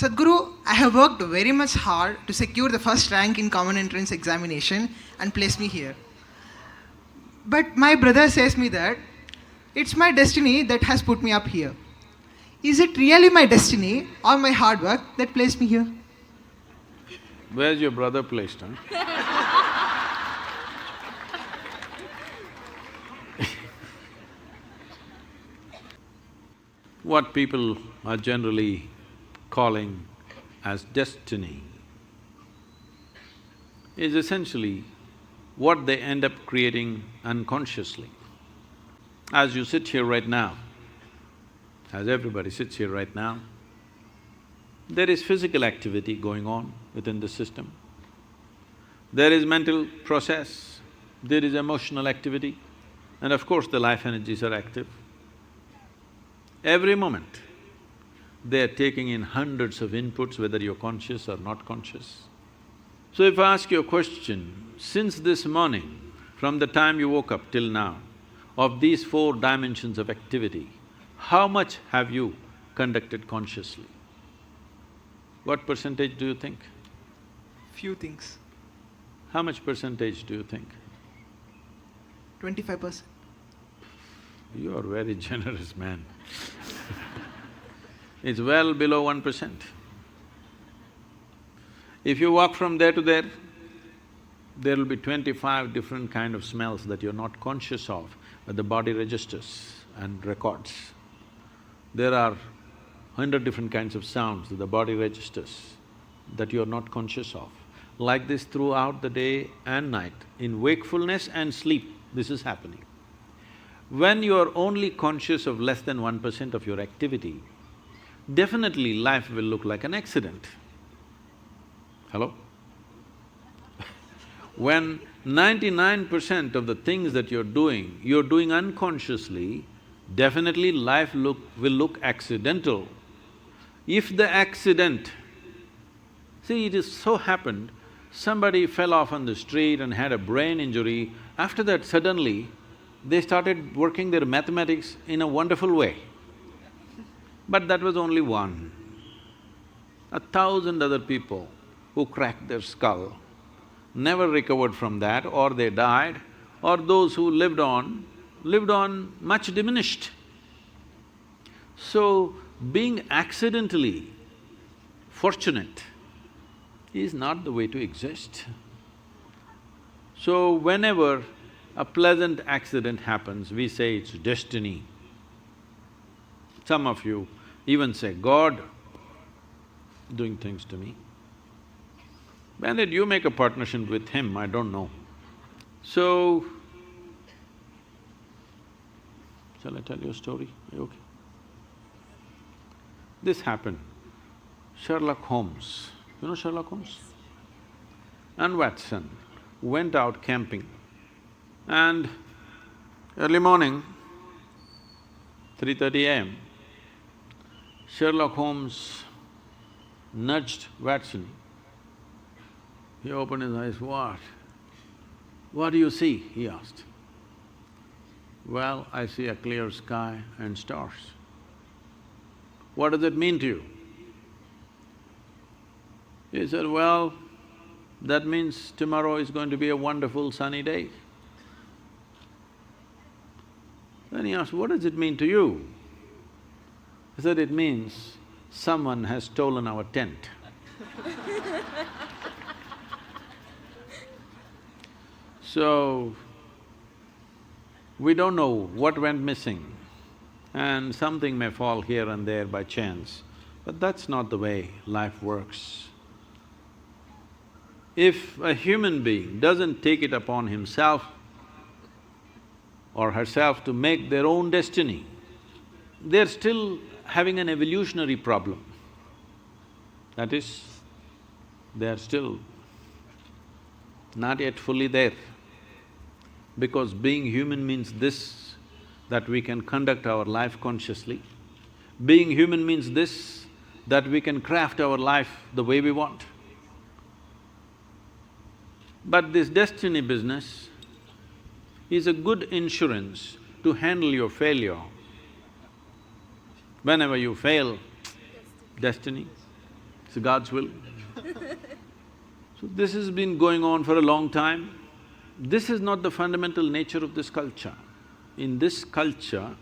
Sadhguru, I have worked very much hard to secure the first rank in common entrance examination and place me here. But my brother says me that it's my destiny that has put me up here. Is it really my destiny or my hard work that placed me here? Where's your brother placed, huh? What people are generally calling as destiny is essentially what they end up creating unconsciously. As you sit here right now, as everybody sits here right now, there is physical activity going on within the system. There is mental process, there is emotional activity, and of course the life energies are active. Every moment, they are taking in hundreds of inputs, whether you're conscious or not conscious. So if I ask you a question, since this morning, from the time you woke up till now, of these 4 dimensions of activity, how much have you conducted consciously? What percentage do you think? Few things. How much percentage do you think? 25%. You are very generous, man. It's well below 1%. If you walk from there to there, there will be 25 different kind of smells that you're not conscious of, but the body registers and records. There are 100 different kinds of sounds that the body registers that you're not conscious of. Like this throughout the day and night, in wakefulness and sleep, this is happening. When you're only conscious of less than 1% of your activity, definitely life will look like an accident. Hello? When 99% of the things that you're doing unconsciously, definitely life will look accidental. If the accident… See, it is so happened, somebody fell off on the street and had a brain injury, after that suddenly, they started working their mathematics in a wonderful way. But that was only one. 1,000 other people who cracked their skull never recovered from that, or they died, or those who lived on much diminished. So, being accidentally fortunate is not the way to exist. So, whenever a pleasant accident happens, we say it's destiny. Some of you even say, God doing things to me. When did you make a partnership with him? I don't know. So, shall I tell you a story? Are you okay? This happened. Sherlock Holmes, you know Sherlock Holmes? And Watson went out camping, and early morning, 3:30 a.m., Sherlock Holmes nudged Watson. He opened his eyes, "What? What do you see?" he asked. "Well, I see a clear sky and stars." "What does it mean to you?" He said, "Well, that means tomorrow is going to be a wonderful sunny day." Then he asked, "What does it mean to you?" He said, "It means someone has stolen our tent." So, we don't know what went missing, and something may fall here and there by chance, but that's not the way life works. If a human being doesn't take it upon himself or herself to make their own destiny, they're still having an evolutionary problem. That is, they are still not yet fully there. Because being human means this, that we can conduct our life consciously. Being human means this, that we can craft our life the way we want. But this destiny business is a good insurance to handle your failure. Whenever you fail, destiny. It's God's will. So this has been going on for a long time. This is not the fundamental nature of this culture. In this culture,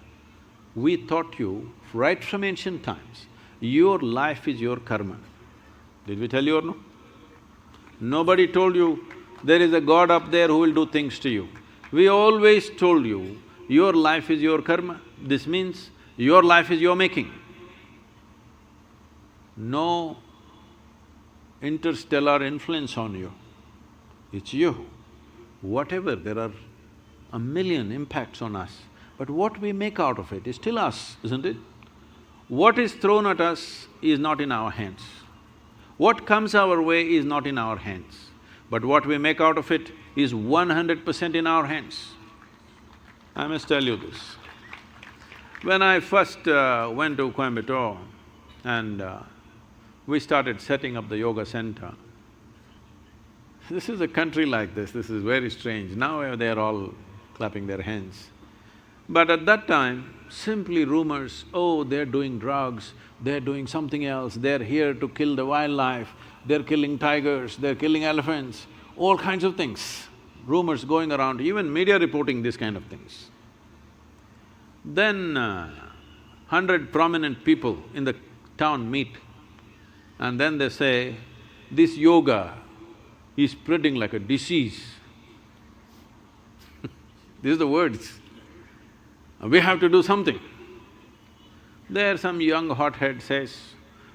we taught you right from ancient times, your life is your karma. Did we tell you or no? Nobody told you there is a God up there who will do things to you. We always told you, your life is your karma. This means your life is your making. No interstellar influence on you, it's you. Whatever, there are a million impacts on us, but what we make out of it is still us, isn't it? What is thrown at us is not in our hands. What comes our way is not in our hands, but what we make out of it is 100% in our hands. I must tell you this. When I first went to Coimbatore and we started setting up the yoga center, this is a country like this is very strange. Now they're all clapping their hands. But at that time, simply rumors, oh, they're doing drugs, they're doing something else, they're here to kill the wildlife, they're killing tigers, they're killing elephants, all kinds of things. Rumors going around, even media reporting these kind of things. Then 100 prominent people in the town meet and then they say, this yoga is spreading like a disease. These are the words. We have to do something. There some young hothead says,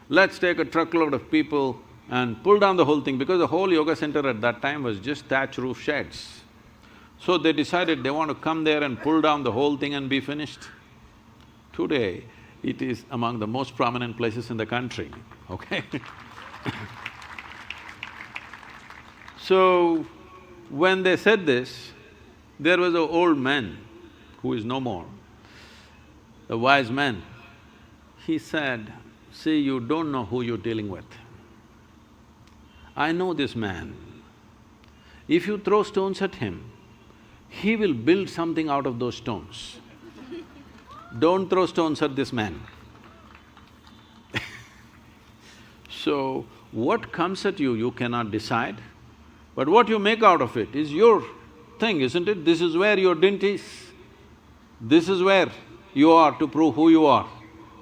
let's take a truckload of people and pull down the whole thing, because the whole yoga center at that time was just thatch roof sheds. So they decided they want to come there and pull down the whole thing and be finished. Today, it is among the most prominent places in the country, okay? So, when they said this, there was an old man who is no more, a wise man. He said, see, you don't know who you're dealing with. I know this man. If you throw stones at him, he will build something out of those stones. Don't throw stones at this man. So, what comes at you, you cannot decide, but what you make out of it is your thing, isn't it? This is where your dint is. This is where you are to prove who you are,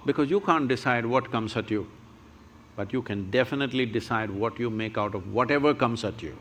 because you can't decide what comes at you, but you can definitely decide what you make out of whatever comes at you.